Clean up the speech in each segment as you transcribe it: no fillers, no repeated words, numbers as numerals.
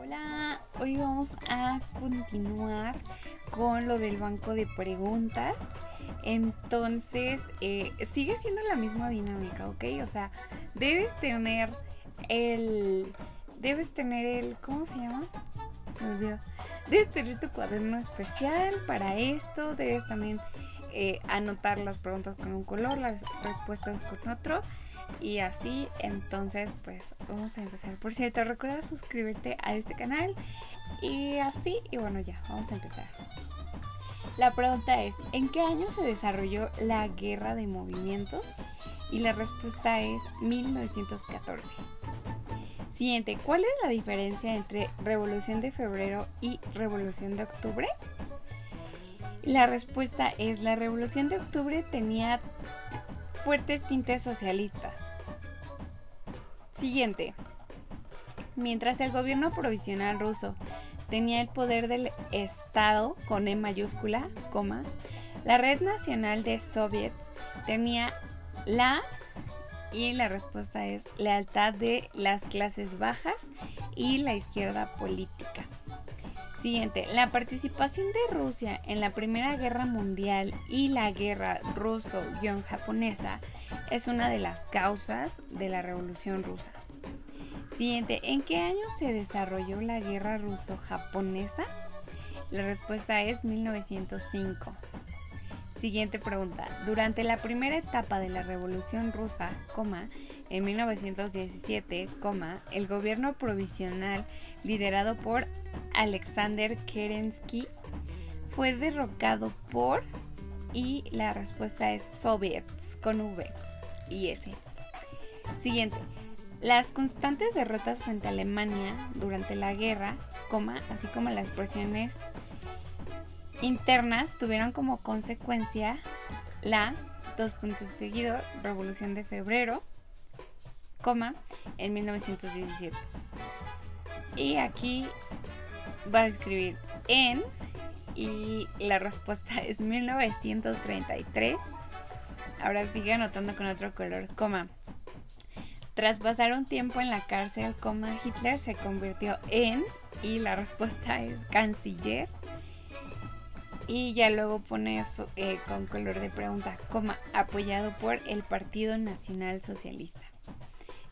Hola, hoy vamos a continuar con lo del banco de preguntas. Entonces, sigue siendo la misma dinámica, ¿ok? O sea, debes tener ¿cómo se llama? Se me olvidó. Debes tener tu cuaderno especial para esto. Debes también anotar las preguntas con un color, las respuestas con otro. Y así, entonces, pues vamos a empezar. Por cierto, recuerda suscribirte a este canal. Y así, y bueno, ya, vamos a empezar. La pregunta es, ¿en qué año se desarrolló la Guerra de Movimientos? Y la respuesta es 1914. Siguiente, ¿cuál es la diferencia entre Revolución de Febrero y Revolución de Octubre? La respuesta es, la Revolución de Octubre tenía fuertes tintes socialistas. Siguiente, mientras el gobierno provisional ruso tenía el poder del Estado con E mayúscula, la Red Nacional de Soviets tenía y la respuesta es lealtad de las clases bajas y la izquierda política. Siguiente, la participación de Rusia en la Primera Guerra Mundial y la guerra ruso-japonesa es una de las causas de la Revolución Rusa. Siguiente, ¿en qué año se desarrolló la guerra ruso-japonesa? La respuesta es 1905. Siguiente pregunta, durante la primera etapa de la Revolución Rusa, en 1917, el gobierno provisional liderado por Alexander Kerensky fue derrocado por, y la respuesta es Soviets con V y S. Siguiente, las constantes derrotas frente a Alemania durante la guerra, así como las presiones internas tuvieron como consecuencia la Revolución de Febrero, en 1917. Y aquí vas a escribir en, y la respuesta es 1933. Ahora sigue anotando con otro color, tras pasar un tiempo en la cárcel, Hitler se convirtió en, y la respuesta es canciller. Y ya luego pones con color de pregunta, apoyado por el Partido Nacional Socialista.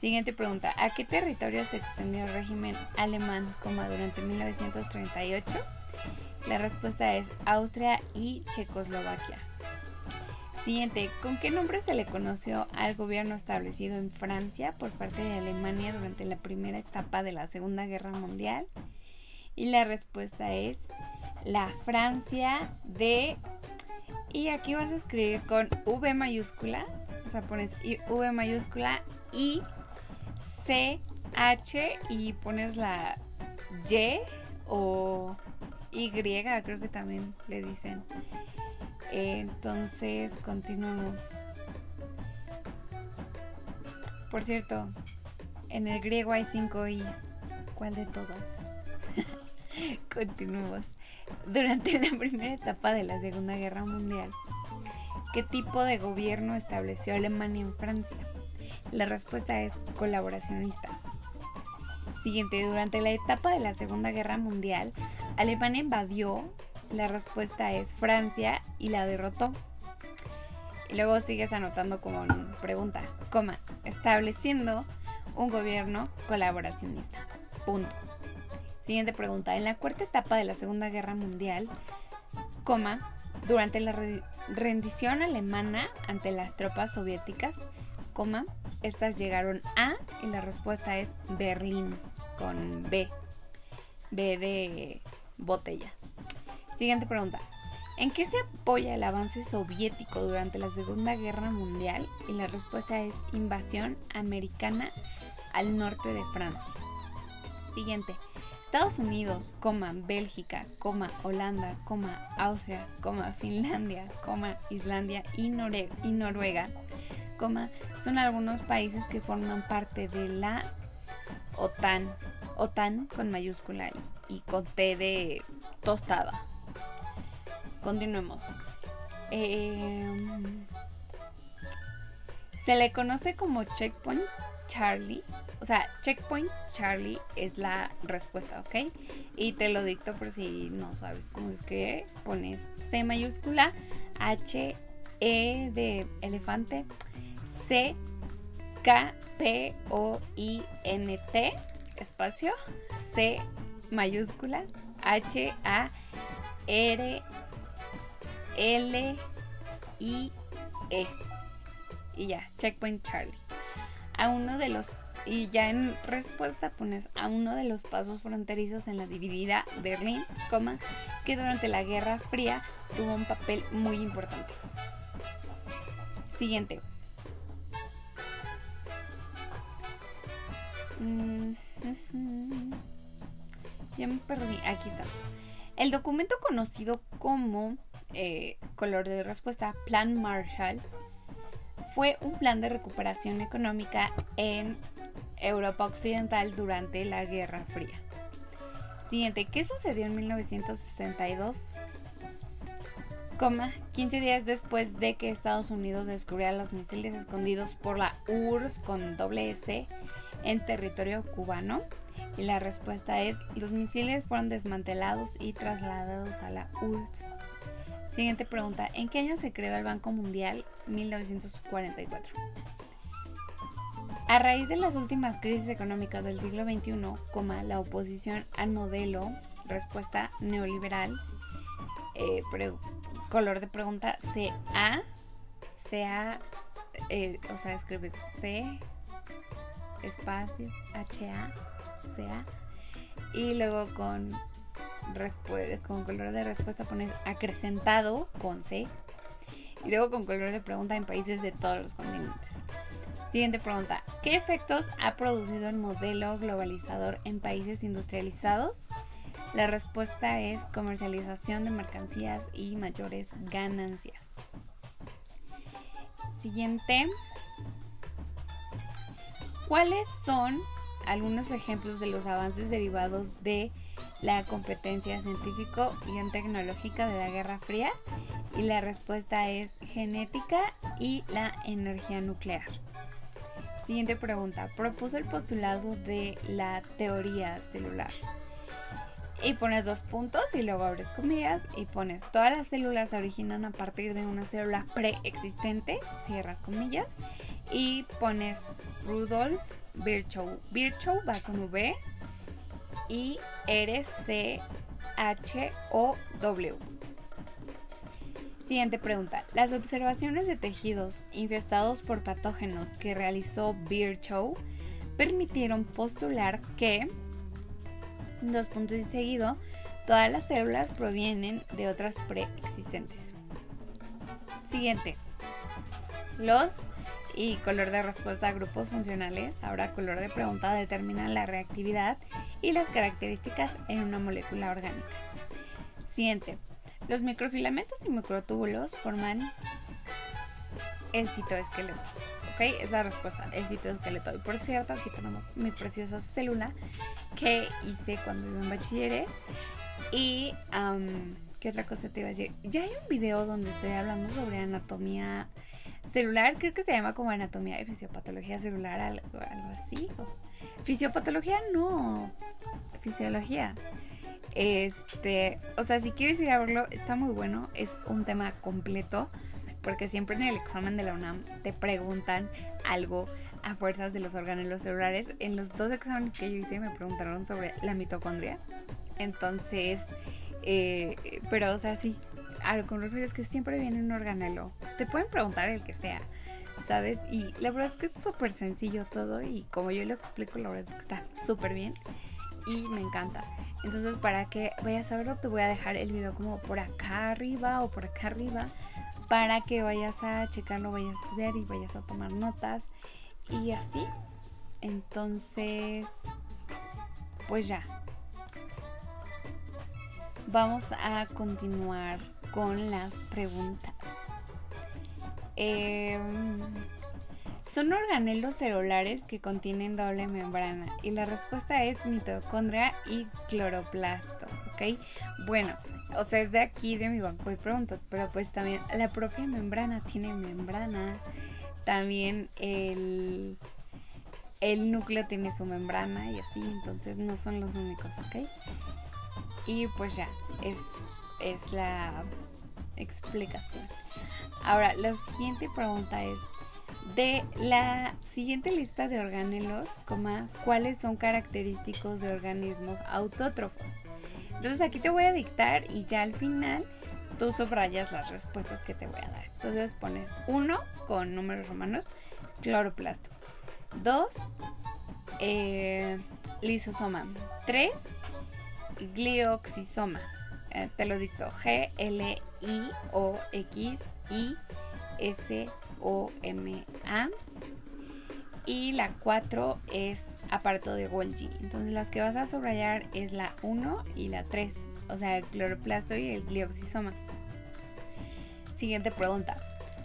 Siguiente pregunta, ¿a qué territorio se extendió el régimen alemán, durante 1938? La respuesta es Austria y Checoslovaquia. Siguiente, ¿con qué nombre se le conoció al gobierno establecido en Francia por parte de Alemania durante la primera etapa de la Segunda Guerra Mundial? Y la respuesta es la Francia de... Y aquí vas a escribir con V mayúscula, o sea, pones V mayúscula I C H y pones la Y o Y, creo que también le dicen. Entonces, continuamos. Por cierto, en el griego hay 5 I's. ¿Cuál de todas? Continuamos. Durante la primera etapa de la Segunda Guerra Mundial, ¿qué tipo de gobierno estableció Alemania en Francia? La respuesta es colaboracionista. Siguiente, durante la etapa de la Segunda Guerra Mundial, Alemania invadió, la respuesta es Francia, y la derrotó. Y luego sigues anotando como pregunta, estableciendo un gobierno colaboracionista. Punto. Siguiente pregunta, en la cuarta etapa de la Segunda Guerra Mundial, durante la rendición alemana ante las tropas soviéticas, estas llegaron a, y la respuesta es Berlín, con B de botella. Siguiente pregunta, ¿en qué se apoya el avance soviético durante la Segunda Guerra Mundial? Y la respuesta es invasión americana al norte de Francia. Siguiente, Estados Unidos, Bélgica, Holanda, Austria, Finlandia, Islandia y Noruega, son algunos países que forman parte de la OTAN con mayúscula y con T de tostada. Continuemos. Se le conoce como Checkpoint Charlie. O sea, Checkpoint Charlie es la respuesta, ¿ok? Y te lo dicto por si no sabes cómo se escribe. Pones C mayúscula, H, E de elefante, C, K, P, O, I, N, T, espacio, C mayúscula, H, A, R, L, I, E. Y ya, Checkpoint Charlie. Y ya en respuesta pones a uno de los pasos fronterizos en la dividida Berlín, que durante la Guerra Fría tuvo un papel muy importante. Siguiente. Ya me perdí. Aquí está. El documento conocido como color de respuesta, Plan Marshall, fue un plan de recuperación económica en Europa Occidental durante la Guerra Fría. Siguiente, ¿qué sucedió en 1962? 15 días después de que Estados Unidos descubriera los misiles escondidos por la URSS con doble S en territorio cubano. Y la respuesta es: los misiles fueron desmantelados y trasladados a la URSS. Siguiente pregunta, ¿en qué año se creó el Banco Mundial? 1944. A raíz de las últimas crisis económicas del siglo XXI, la oposición al modelo, respuesta neoliberal, color de pregunta CA, o sea, escribes C, espacio, HA, CA, y luego con color de respuesta pones acrecentado con C, y luego con color de pregunta en países de todos los continentes. Siguiente pregunta, ¿qué efectos ha producido el modelo globalizador en países industrializados? La respuesta es comercialización de mercancías y mayores ganancias. Siguiente, ¿cuáles son algunos ejemplos de los avances derivados de la competencia científico y tecnológica de la Guerra Fría? Y la respuesta es genética y la energía nuclear. Siguiente pregunta, propuso el postulado de la teoría celular. Y pones 2 puntos y luego abres comillas y pones: todas las células se originan a partir de una célula preexistente, cierras comillas, y pones Rudolf Virchow. Virchow va con V y RCHOW. Siguiente pregunta. Las observaciones de tejidos infestados por patógenos que realizó Virchow permitieron postular que, 2 puntos y seguido, todas las células provienen de otras preexistentes. Siguiente. Los y color de respuesta a grupos funcionales. Ahora color de pregunta determinan la reactividad y las características en una molécula orgánica. Siguiente. Los microfilamentos y microtúbulos forman el citoesqueleto. ¿Ok? Es la respuesta, el citoesqueleto. Y por cierto, aquí tenemos mi preciosa célula que hice cuando iba en bachilleres. Y, ¿qué otra cosa te iba a decir? Ya hay un video donde estoy hablando sobre anatomía celular. Creo que se llama como anatomía y fisiopatología celular, algo así. Fisiopatología no, fisiología. O sea, si quieres ir a verlo, está muy bueno. Es un tema completo, porque siempre en el examen de la UNAM te preguntan algo a fuerzas de los organelos celulares. En los 2 exámenes que yo hice me preguntaron sobre la mitocondria. Entonces, pero o sea, sí, a lo que me refiero es que siempre viene un organelo. Te pueden preguntar el que sea, ¿sabes? Y la verdad es que es súper sencillo todo, y como yo lo explico, la verdad es que está súper bien y me encanta. Entonces, para que vayas a verlo, te voy a dejar el video como por acá arriba o por acá arriba, para que vayas a checarlo, vayas a estudiar y vayas a tomar notas y así. Entonces, pues ya. Vamos a continuar con las preguntas. Son organelos celulares que contienen doble membrana, y la respuesta es mitocondria y cloroplasto, ¿ok? Bueno, o sea, es de aquí de mi banco de preguntas, pero pues también la propia membrana tiene membrana también el núcleo tiene su membrana y así, entonces no son los únicos, ¿ok? Y pues ya, es la explicación. Ahora, la siguiente pregunta es: de la siguiente lista de organelos, ¿cuáles son característicos de organismos autótrofos? Entonces aquí te voy a dictar y ya al final tú subrayas las respuestas que te voy a dar. Entonces pones 1 con números romanos, cloroplasto. 2, lisosoma. 3, glioxisoma. Te lo dicto: GLIOXISOMA. Y la 4 es aparato de Golgi. Entonces las que vas a subrayar es la 1 y la 3, o sea, el cloroplasto y el glioxisoma. Siguiente pregunta: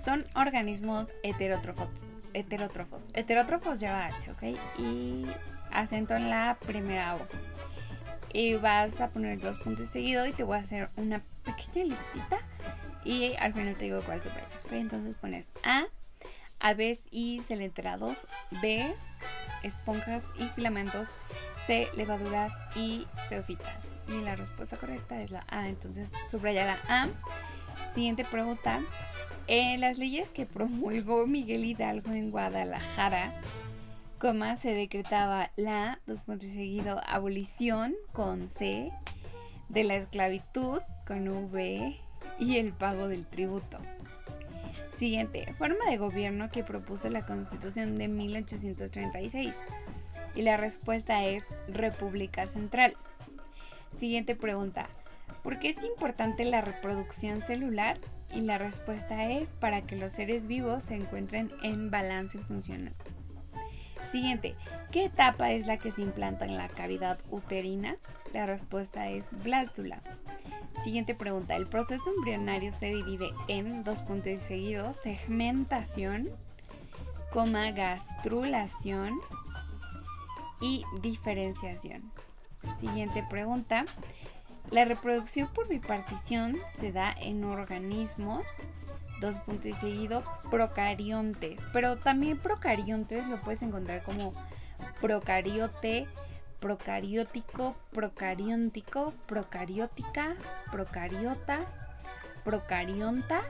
son organismos heterótrofos. Heterótrofos lleva H, ¿ok? Y acento en la primera O. Y vas a poner 2 puntos seguidos y te voy a hacer una pequeña listita y al final te digo cuál subrayas, ¿ok? Entonces pones A, aves y coleópteros. B, esponjas y filamentos. C, levaduras y peofitas. Y la respuesta correcta es la A, entonces subraya la A. Siguiente pregunta: las leyes que promulgó Miguel Hidalgo en Guadalajara, se decretaba la, 2 puntos seguidos, abolición con C, de la esclavitud con V y el pago del tributo. Siguiente: forma de gobierno que propuso la Constitución de 1836. Y la respuesta es República Central. Siguiente pregunta: ¿por qué es importante la reproducción celular? Y la respuesta es para que los seres vivos se encuentren en balance funcional. Siguiente: ¿qué etapa es la que se implanta en la cavidad uterina? La respuesta es blástula. Siguiente pregunta: el proceso embrionario se divide en, 2 puntos seguidos, segmentación, gastrulación y diferenciación. Siguiente pregunta: la reproducción por bipartición se da en organismos, 2 puntos y seguido, procariontes. Pero también procariontes lo puedes encontrar como procariote, procariótico, procariontico, procariótica, procariota, procarionta,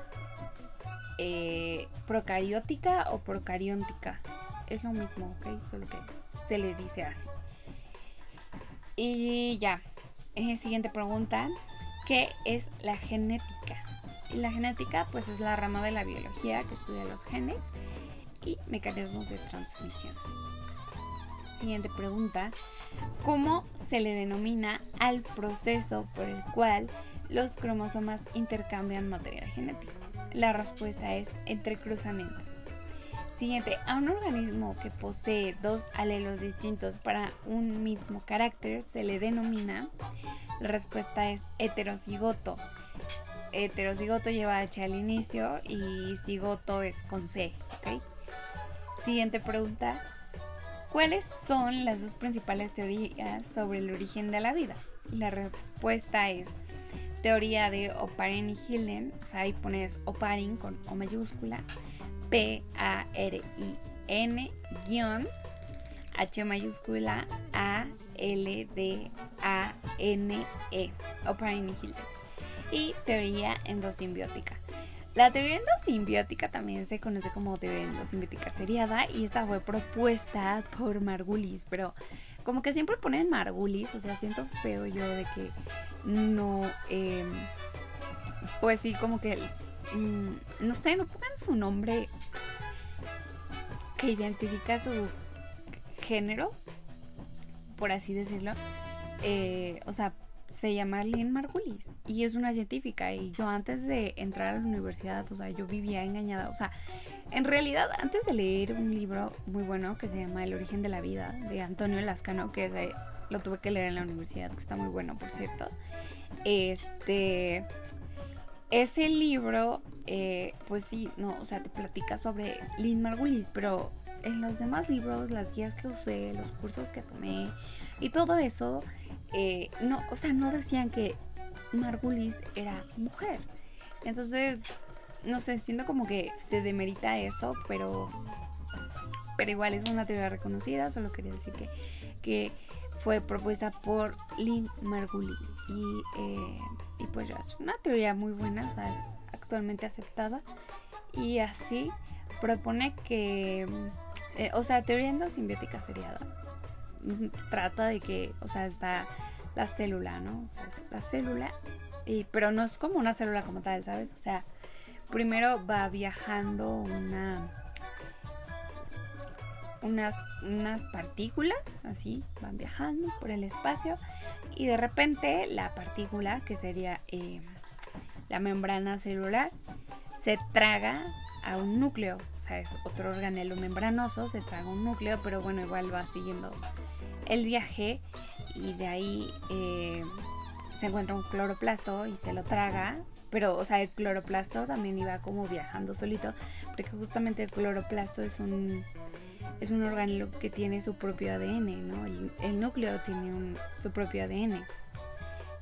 procariótica o procariontica. Es lo mismo, ¿ok? Solo que se le dice así. Y ya. Siguiente pregunta: ¿qué es la genética? Y la genética pues es la rama de la biología que estudia los genes y mecanismos de transmisión. Siguiente pregunta: ¿cómo se le denomina al proceso por el cual los cromosomas intercambian material genético? La respuesta es entrecruzamiento. Siguiente: a un organismo que posee 2 alelos distintos para un mismo carácter se le denomina. La respuesta es heterocigoto. Heterocigoto lleva H al inicio y cigoto es con C, ¿ok? Siguiente pregunta: ¿cuáles son las 2 principales teorías sobre el origen de la vida? La respuesta es teoría de Oparin y Hilden, o sea, ahí pones Oparin con O mayúscula, P-A-R-I-N guión H mayúscula A-L-D-A-N-E, Oparin y Hilden. Y teoría endosimbiótica. La teoría endosimbiótica también se conoce como teoría endosimbiótica seriada y esta fue propuesta por Margulis, pero como que siempre ponen Margulis, o sea, siento feo yo de que no, pues sí, como que, no sé, no pongan su nombre que identifica su género, por así decirlo. O sea, se llama Lynn Margulis y es una científica, y yo antes de entrar a la universidad, o sea, yo vivía engañada. O sea, en realidad, antes de leer un libro muy bueno que se llama El origen de la vida, de Antonio Lascano, que lo tuve que leer en la universidad, que está muy bueno, por cierto. Ese libro, pues sí, no, o sea, te platica sobre Lynn Margulis, pero en los demás libros, las guías que usé, los cursos que tomé y todo eso, no, o sea, no decían que Margulis era mujer. Entonces, no sé, siento como que se demerita eso, pero igual es una teoría reconocida. Solo quería decir que fue propuesta por Lynn Margulis y pues ya es una teoría muy buena, o sea, es actualmente aceptada. Y así propone que, o sea, teoría endosimbiótica seriada trata de que, o sea, está la célula, ¿no? O sea, es la célula, pero no es como una célula como tal, ¿sabes? O sea, primero va viajando unas partículas, así, van viajando por el espacio, y de repente la partícula, que sería la membrana celular, se traga a un núcleo. O sea, es otro organelo membranoso, se traga un núcleo, pero bueno, igual va siguiendo el viaje, y de ahí se encuentra un cloroplasto y se lo traga. Pero, o sea, el cloroplasto también iba como viajando solito, porque justamente el cloroplasto es un organelo que tiene su propio ADN, ¿no? El núcleo tiene su propio ADN.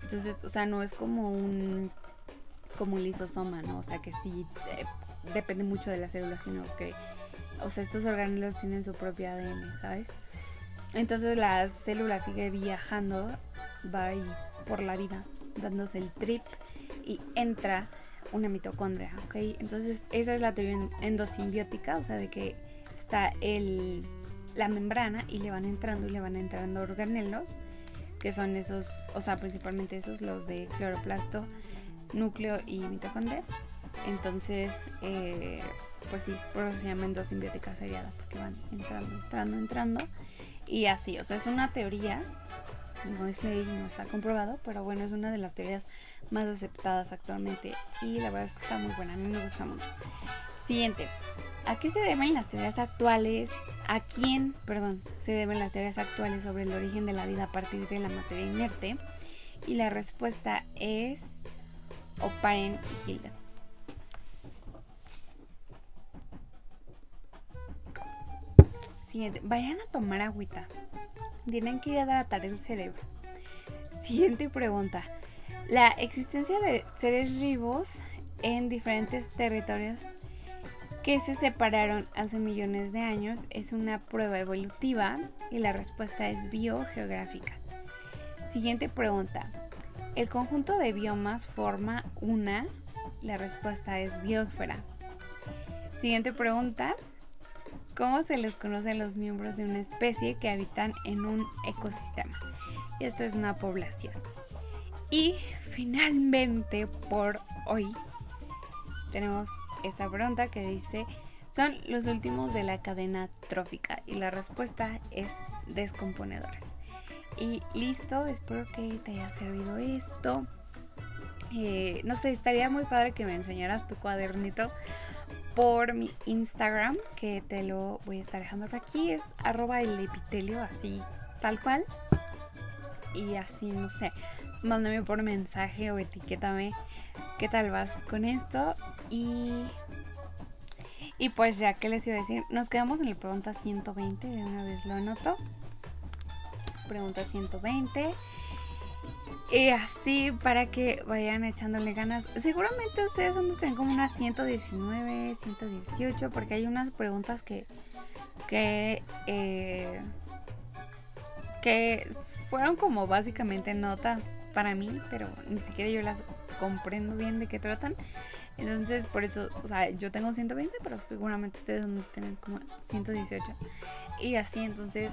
Entonces, o sea, no es como un lisosoma, ¿no? O sea, que sí depende mucho de la célula, sino que, o sea, estos organelos tienen su propio ADN, ¿sabes? Entonces la célula sigue viajando, va ahí por la vida, dándose el trip, y entra una mitocondria, ¿ok? Entonces esa es la teoría endosimbiótica, o sea, de que está la membrana y le van entrando organelos, que son esos, o sea, principalmente esos, los de cloroplasto, núcleo y mitocondria. Entonces, pues sí, por eso se llama endosimbiótica seriada, porque van entrando, y así, o sea, es una teoría, no es ley, no está comprobado, pero bueno, es una de las teorías más aceptadas actualmente, y la verdad es que está muy buena, a mí me gusta mucho. Siguiente, ¿a qué se deben las teorías actuales? ¿A quién, se deben las teorías actuales sobre el origen de la vida a partir de la materia inerte? Y la respuesta es Oparin y Hilda. Siguiente, vayan a tomar agüita. Tienen que hidratar el cerebro. Siguiente pregunta. La existencia de seres vivos en diferentes territorios que se separaron hace millones de años es una prueba evolutiva, y la respuesta es biogeográfica. Siguiente pregunta. ¿El conjunto de biomas forma una? La respuesta es biosfera. Siguiente pregunta. ¿Cómo se les conoce a los miembros de una especie que habitan en un ecosistema? Y esto es una población. Y finalmente, por hoy, tenemos esta pregunta que dice: son los últimos de la cadena trófica, y la respuesta es descomponedores. Y listo, espero que te haya servido esto. No sé, estaría muy padre que me enseñaras tu cuadernito por mi Instagram, que te lo voy a estar dejando por aquí. Es @elepitelio, así tal cual. Y así, no sé, mándame por mensaje o etiquétame qué tal vas con esto. Y pues ya, ¿qué les iba a decir? Nos quedamos en la pregunta 120, de una vez lo anoto. Pregunta 120. Y así, para que vayan echándole ganas. Seguramente ustedes van a tener como unas 119, 118, porque hay unas preguntas que fueron como básicamente notas para mí, pero ni siquiera yo las comprendo bien de qué tratan. Entonces, por eso, o sea, yo tengo 120, pero seguramente ustedes van a tener como 118. Y así, entonces,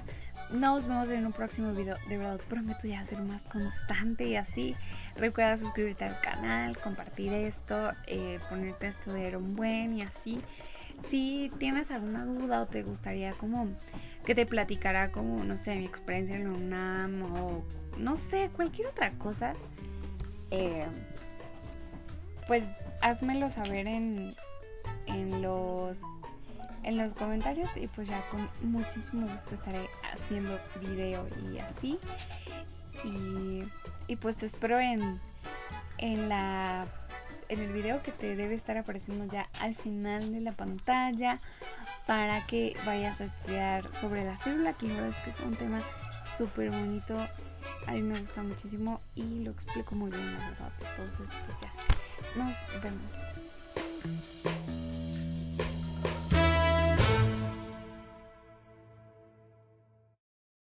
nos vemos en un próximo video. De verdad, prometo ya ser más constante y así. Recuerda suscribirte al canal, compartir esto, ponerte a estudiar un buen y así. Si tienes alguna duda o te gustaría como que te platicara como, no sé, mi experiencia en la UNAM o no sé, cualquier otra cosa, pues házmelo saber en los comentarios, y pues ya con muchísimo gusto estaré haciendo video y así. Y pues te espero en el video que te debe estar apareciendo ya al final de la pantalla, para que vayas a estudiar sobre la célula, que la verdad es que es un tema súper bonito. A mí me gusta muchísimo y lo explico muy bien, la verdad. Entonces pues ya, nos vemos.